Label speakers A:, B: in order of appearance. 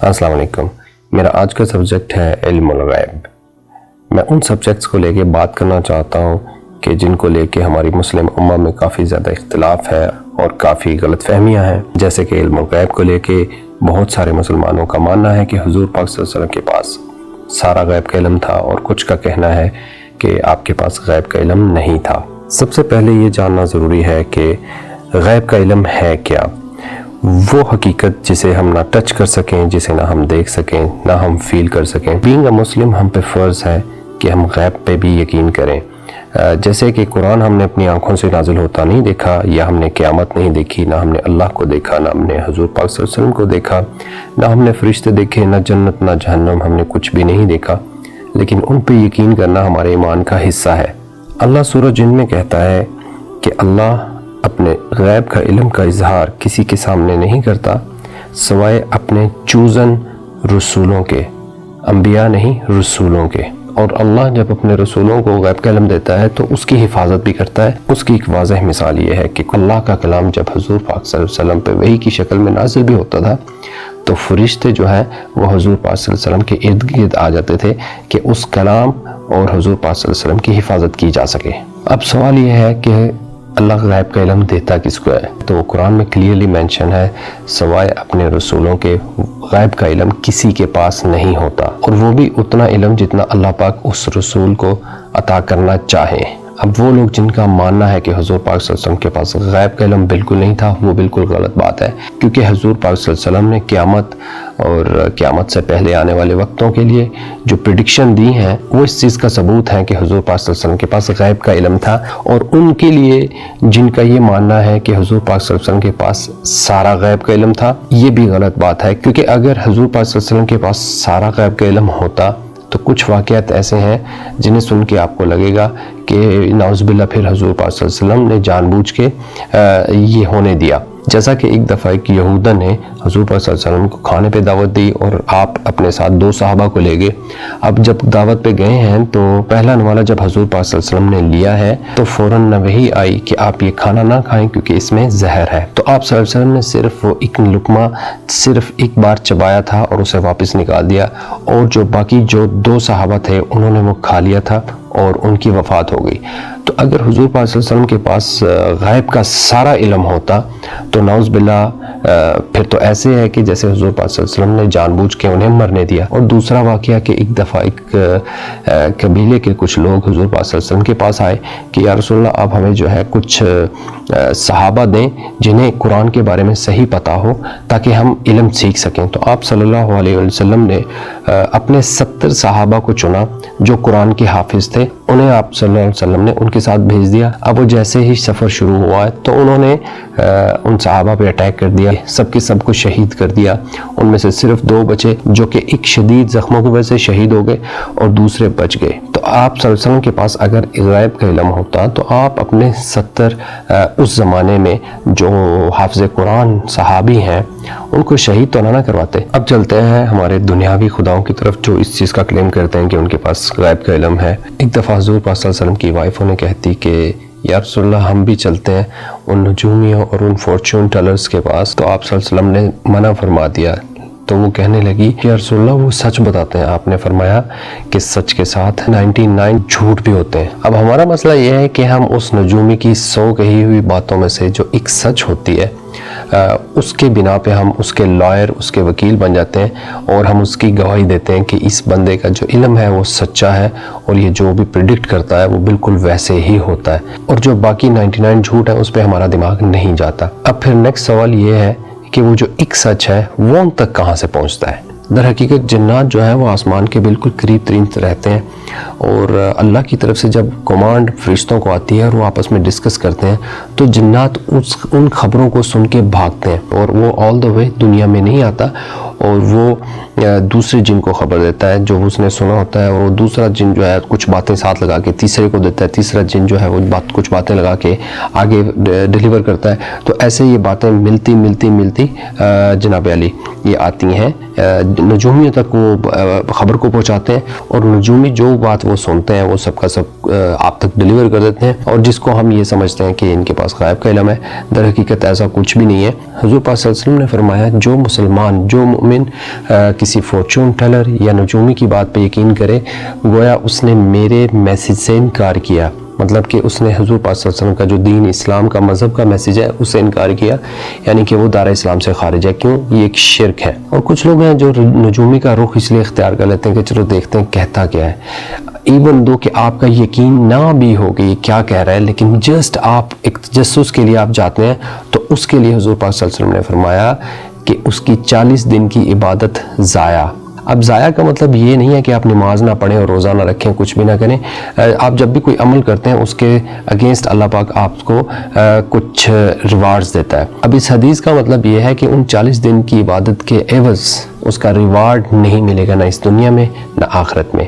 A: अस्सलाम वालेकुम। मेरा आज का सब्जेक्ट है इल्मुल गैब। मैं उन सब्जेक्ट्स को लेके बात करना चाहता हूँ कि जिनको लेके हमारी मुस्लिम उम्मा में काफ़ी ज़्यादा इख्तिलाफ है और काफ़ी गलतफहमियाँ हैं। जैसे कि इल्मुल गैब को लेके बहुत सारे मुसलमानों का मानना है कि हुजूर पाक सल्लल्लाहु अलैहि वसल्लम के पास सारा गैब का इल्म था और कुछ का कहना है कि आपके पास गैब का इल्म नहीं था। सबसे पहले ये जानना ज़रूरी है कि गैब का इल्म है क्या। वो हकीकत जिसे हम ना टच कर सकें, जिसे ना हम देख सकें, ना हम फील कर सकें। बीइंग अ मुस्लिम हम पे फ़र्ज़ है कि हम गैब पे भी यकीन करें। जैसे कि कुरान हमने अपनी आंखों से नाजिल होता नहीं देखा, या हमने क़यामत नहीं देखी, ना हमने अल्लाह को देखा, ना हमने हुजूर पाक सल्लल्लाहु अलैहि वसल्लम को देखा, ना हमने फ़रिश्ते देखे, ना जन्नत ना जहन्नम, हमने कुछ भी नहीं देखा, लेकिन उन पे यकीन करना हमारे ईमान का हिस्सा है। अल्लाह सूरह जिन में कहता है कि अल्लाह अपने गैब का इल्म का इजहार किसी के सामने नहीं करता सिवाय अपने चूज़न रसूलों के, अंबिया नहीं रसूलों के। और अल्लाह जब अपने रसूलों को गैब का इल्म देता है तो उसकी हिफाजत भी करता है। उसकी एक वाज़ह मिसाल ये है कि अल्लाह का कलाम जब हुजूर पाक सल्लल्लाहु अलैहि वसल्लम पे वही की शक्ल में नाज़िल भी होता था तो फरिश्ते जो है वो हुजूर पाक सल्लल्लाहु अलैहि वसल्लम के इर्द गिर्द आ जाते थे कि उस कलाम और हुजूर पाक सल्लल्लाहु अलैहि वसल्लम की हिफाजत की जा सके। अब सवाल ये है कि अल्लाह गैब का इल्म देता किसको है, तो कुरान में क्लियरली मेंशन है सिवाय अपने रसूलों के गैब का इल्म किसी के पास नहीं होता, और वो भी उतना इल्म जितना अल्लाह पाक उस रसूल को अता करना चाहे। अब वो लोग जिनका मानना है कि हुजूर पाक सल्लल्लाहु अलैहि वसल्लम के पास गैब का इल्म बिल्कुल नहीं था, वो बिल्कुल गलत बात है, क्योंकि हुजूर पाक सल्लल्लाहु अलैहि वसल्लम ने क़यामत और क़यामत से पहले आने वाले वक्तों के लिए जो प्रेडिक्शन दी हैं वो इस चीज़ का सबूत है कि हुजूर पाक सल्लल्लाहु अलैहि वसल्लम के पास गैब का इल्म था। और उनके लिए जिनका ये मानना है कि हुजूर पाक सल्लल्लाहु अलैहि वसल्लम के पास सारा गैब का इल्म था, ये भी गलत बात है, क्योंकि अगर हुजूर पाक सल्लल्लाहु अलैहि वसल्लम के पास सारा गैब का इल्म होता तो कुछ वाक़यात ऐसे हैं जिन्हें सुन के आपको लगेगा कि नाउज़ुबिल्लाह फिर हुजूर पाक सल्लल्लाहु अलैहि वसल्लम ने जानबूझ के ये होने दिया। जैसा कि एक दफ़ा एक यहूदा ने हुजूर पाक सल्लल्लाहु अलैहि वसल्लम को खाने पे दावत दी और आप अपने साथ 2 सहाबा को ले गए। अब जब दावत पे गए हैं तो पहला नवाला जब हुजूर पाक सल्लल्लाहु अलैहि वसल्लम ने लिया है तो फ़ौरन नवही आई कि आप ये खाना ना खाएं क्योंकि इसमें जहर है। तो आप सल्लल्लाहु अलैहि वसल्लम ने सिर्फ वो एक लुकमा सिर्फ एक बार चबाया था और उसे वापस निकाल दिया, और जो बाकी जो 2 सहाबा थे उन्होंने वो खा लिया था और उनकी वफ़ात हो गई। तो अगर हुजूर पाक सल्लल्लाहु अलैहि वसल्लम के पास गैब का सारा इल्म होता तो नाउज़ुबिल्लाह फिर तो ऐसे है कि जैसे हुजूर पाक सल्लल्लाहु अलैहि वसल्लम ने जानबूझ के उन्हें मरने दिया। और दूसरा वाक़या कि एक दफ़ा एक कबीले के कुछ लोग हुजूर पाक सल्लल्लाहु अलैहि वसल्लम के पास आए कि या रसूलल्लाह आप हमें जो है कुछ सहाबा दें जिन्हें कुरान के बारे में सही पता हो ताकि हम इल्म सीख सकें। तो आप सल्लल्लाहु अलैहि वसल्लम ने अपने 70 सहाबा को चुना जो कुरान के हाफिज़ थे, उन्हें आप सल्लल्लाहु अलैहि वसल्लम ने उनके साथ भेज दिया। अब वो जैसे ही सफ़र शुरू हुआ तो उन्होंने उन सहाबा पे अटैक कर दिया, सबके सब को शहीद कर दिया। उनमें से सिर्फ 2 बचे जो कि एक शदीद ज़ख्मों की वजह से शहीद हो गए और दूसरे बच गए। तो आप सल्लल्लाहु अलैहि वसल्लम के पास अगर गैब का इल्म होता तो आप अपने 70 उस ज़माने में जो हाफ़िज़ कुरान सहाबी हैं उनको शहीद तो ना करवाते। अब चलते हैं हमारे दुनियावी खुदाओं की तरफ जो इस चीज़ का क्लेम करते हैं कि उनके पास गैब का इल्म है। एक दफ़ा हुज़ूर पाक सल्लल्लाहु अलैहि वसल्लम की वाइफ उन्हें कहती कि या रसूलल्लाह हम भी चलते हैं उन नजूमियों और उन फॉर्चून टेलर्स के पास। तो आप सल्लल्लाहु अलैहि वसल्लम ने मना फरमा दिया। तो वो कहने लगी कि या रसूलल्लाह वो सच बताते हैं। आपने फरमाया कि सच के साथ 99 झूठ भी होते हैं। अब हमारा मसला ये है कि हम उस नजूमी की 100 कही हुई बातों में से जो एक सच होती है उसके बिना पे हम उसके लॉयर, उसके वकील बन जाते हैं और हम उसकी गवाही देते हैं कि इस बंदे का जो इल्म है वो सच्चा है और ये जो भी प्रिडिक्ट करता है वो बिल्कुल वैसे ही होता है, और जो बाकी 99 झूठ है उस पर हमारा दिमाग नहीं जाता। अब फिर नेक्स्ट सवाल ये है कि वो जो एक सच है वो उन तक कहाँ से पहुँचता है। दर हकीकत जन्नात जो है वो आसमान के बिल्कुल करीब तरीन रहते हैं, और अल्लाह की तरफ से जब कमांड फरिश्तों को आती है और वो आपस में डिस्कस करते हैं तो जन्नात उन खबरों को सुन के भागते हैं, और वो ऑल द वे दुनिया में नहीं आता और वो दूसरे जिन को खबर देता है जो उसने सुना होता है, और वो दूसरा जिन जो है कुछ बातें साथ लगा के तीसरे को देता है, तीसरा जिन जो है वो कुछ बातें लगा के आगे डिलीवर करता है। तो ऐसे ये बातें मिलती जनाब अली ये आती हैं नजूमियों तक, वो खबर को पहुंचाते हैं और नजूमी जो बात वो सुनते हैं वो सबका सब आप तक डिलीवर कर देते हैं, और जिसको हम ये समझते हैं कि इनके पास गैब का इल्म है। दर हकीकत ऐसा कुछ भी नहीं है। हुजूर पाक सल्लल्लाहु अलैहि वसल्लम ने फरमाया जो मुसलमान जो مومن کسی فارچون ٹیلر یا نجومی کی بات پہ یقین کرے گویا اس نے میرے میسیج سے انکار کیا، مطلب کہ اس نے حضور پاک صلی اللہ علیہ وسلم کا جو دین اسلام کا مذہب کا میسیج ہے اس سے انکار کیا، یعنی کہ وہ دار اسلام سے خارج ہے۔ کیوں؟ یہ ایک شرک ہے۔ اور کچھ لوگ ہیں جو نجومی کا رخ اس لیے اختیار کر لیتے ہیں کہ چلو دیکھتے ہیں کہتا کیا ہے، ایون دو کہ آپ کا یقین نہ بھی ہو کہ یہ کیا کہہ رہا ہے، لیکن جسٹ آپ ایک تجسس کے لیے آپ جاتے ہیں، تو اس کے لیے حضور پاک صلی اللہ علیہ وسلم نے فرمایا کہ اس کی 40 دن کی عبادت ضائع۔ اب ضائع کا مطلب یہ نہیں ہے کہ آپ نماز نہ پڑھیں اور روزہ نہ رکھیں، کچھ بھی نہ کریں۔ آپ جب بھی کوئی عمل کرتے ہیں اس کے اگینسٹ اللہ پاک آپ کو کچھ ریوارڈز دیتا ہے۔ اب اس حدیث کا مطلب یہ ہے کہ ان 40 دن کی عبادت کے عوض اس کا ریوارڈ نہیں ملے گا، نہ اس دنیا میں نہ آخرت میں۔